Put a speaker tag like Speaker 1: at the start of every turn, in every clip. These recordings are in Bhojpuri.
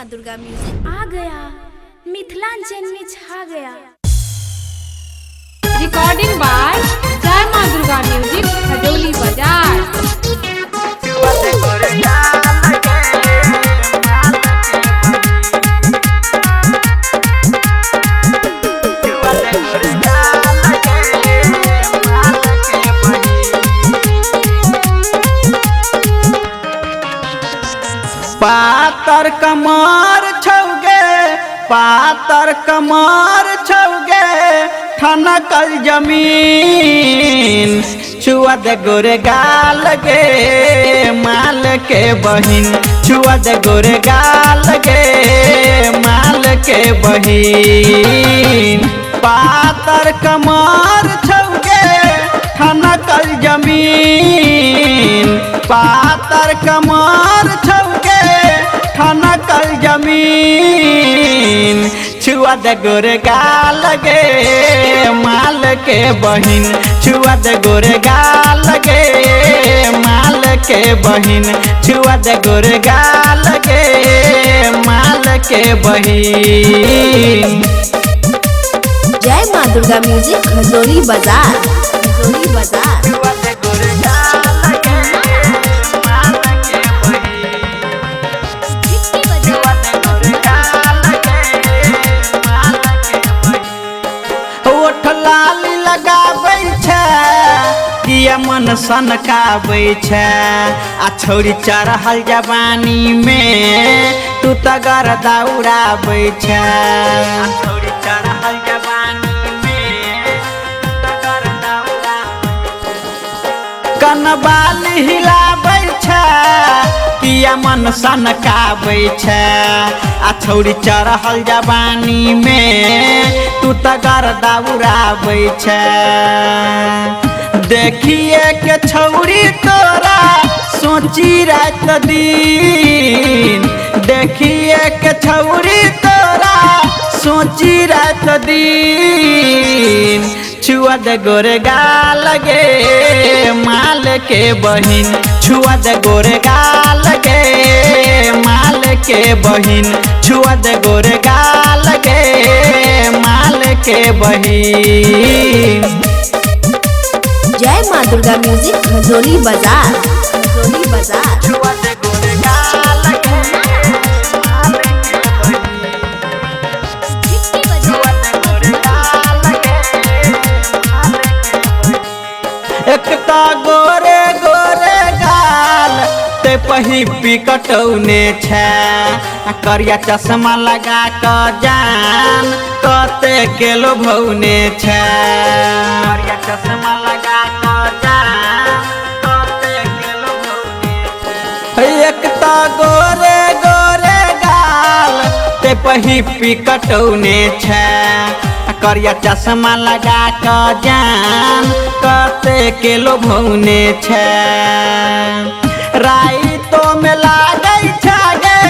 Speaker 1: माँ दुर्गा म्यूजिक
Speaker 2: आ गया मिथिलांचल में छा गया।
Speaker 3: रिकॉर्डिंग बाय जय माँ दुर्गा म्यूजिक खजोली बाजार।
Speaker 4: पातर कमर छौगे पातर कमर छौगे ठनकल जमीन छुआ दे गोरे गाल गे माल के बहिन छुआ दे गोरे गाल गे माल के बहिन पातर कमर छौगे ठनकल जमीन पातर कमर छौगे ठनकल जमीन छुआ दे गोरे गाल गे माल के बहिन छुआ दे गोरे गाल गे माल के बहिन छुआ दे गोरे गाल गे माल के बहिन।
Speaker 1: जय माँ दुर्गा म्यूजिक खजोली बाजार खजोली बाजार।
Speaker 4: लाली लगाबै छै दिया मन सनकाबै छै आ छौरी चढ़ल जवानी में तू तगर दौड़ाबै छै छौरी चढ़ल जवानी में तगर दौड़ाबै कनबाल हिलाबै छै किया मन सनकाबै छै आ छौरी चढ़ल जवानी में तू तगर दौड़ाबै छै देखिए के छौरी तोरा सोची रात दिन देखिए के छौरी तोरा सोची रात दिन छुआ दे गोरे गाल गे माल के बहिन छुआ दे गोरे गाल गे माल के बहिन छुआ दे गोरे गाल गे माल के बहिन।
Speaker 1: जय माँ दुर्गा म्यूजिक खजोली बाजार खजोली बाजार।
Speaker 4: छुआ दे गोरे गाल गे माल के बहिन छुआ दे गोरे गाल गे माल के बहिन। एक ता गोरे गोरे गाल ते पही पिकटौने छै करिया चश्मा लगा क जान कते केलो भौने छै करिया चश्मा लगा क जान कते केलो भौने छै एक ता गोरे गोरे गाल ते पही पिकटौने छै करिया चश्मा लगा क जान कते केलो भौने छै राइतो में लागै छै गे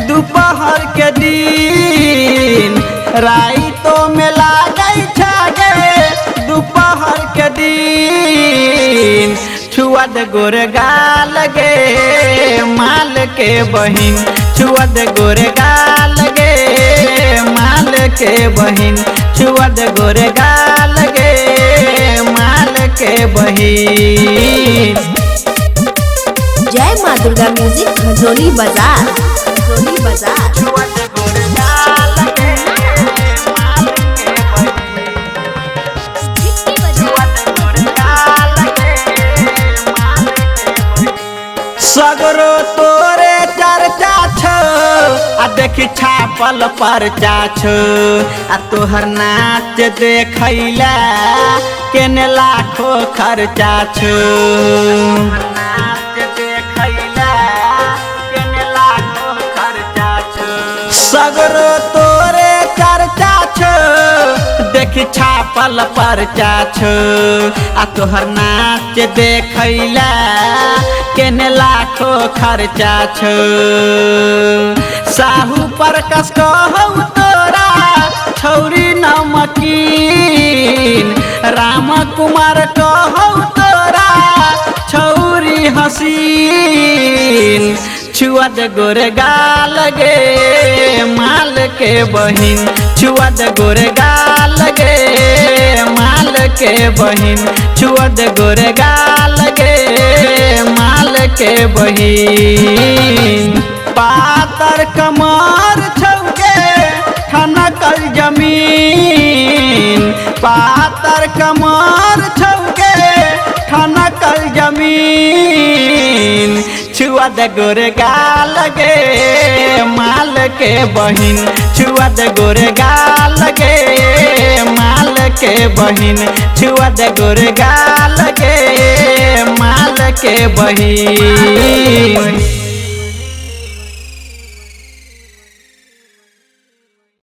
Speaker 4: दोपहर के दिन राइतो में लागै छै गे दोपहर के दिन छुआ दे गोरे गाल गे माल के बहिन छुआ दे गोरे गाल गे माल के बहिन छुआ दे गोरे गाल गे माल के बहिन।
Speaker 1: जय माँ दुर्गा म्यूजिक खजोली बाजार खजोली बाजार।
Speaker 4: छुआ दे गोरे गाल गे माल के बहिन छुआ दे गोरे गाल गे माल के बहिन। सगरो तोरे चर्चा छो आ देखी छापल परचा छो आ तोहर नाच देखैला केने लाखो खर्चा छो नाच देखैला केने लाखो खर्चा छो सगरो तोरे चर्चा छो देखी छापल परचा छो आ तोहर नाच देखैला केने लाखो खर्चा छो साहू पर कस कहू तोरा छौरी नमकीन राम कुमार कहू तोरा छौरी हसीन छुआ दे गोरे गाल गे माल के बहिन छुआ दे गोरे गाल गे माल के बहिन छुआ दे गोरे गाल गे माल के बहिन पातर कमर छौके ठनकल जमीन पातर कमर छौके ठनकल जमीन छुआ दे गोरे गाल गे माल के बहिन छुआ दे गोरे गाल गे माल के बहिन छुआ दे गोरे गाल गे माल के बहिन।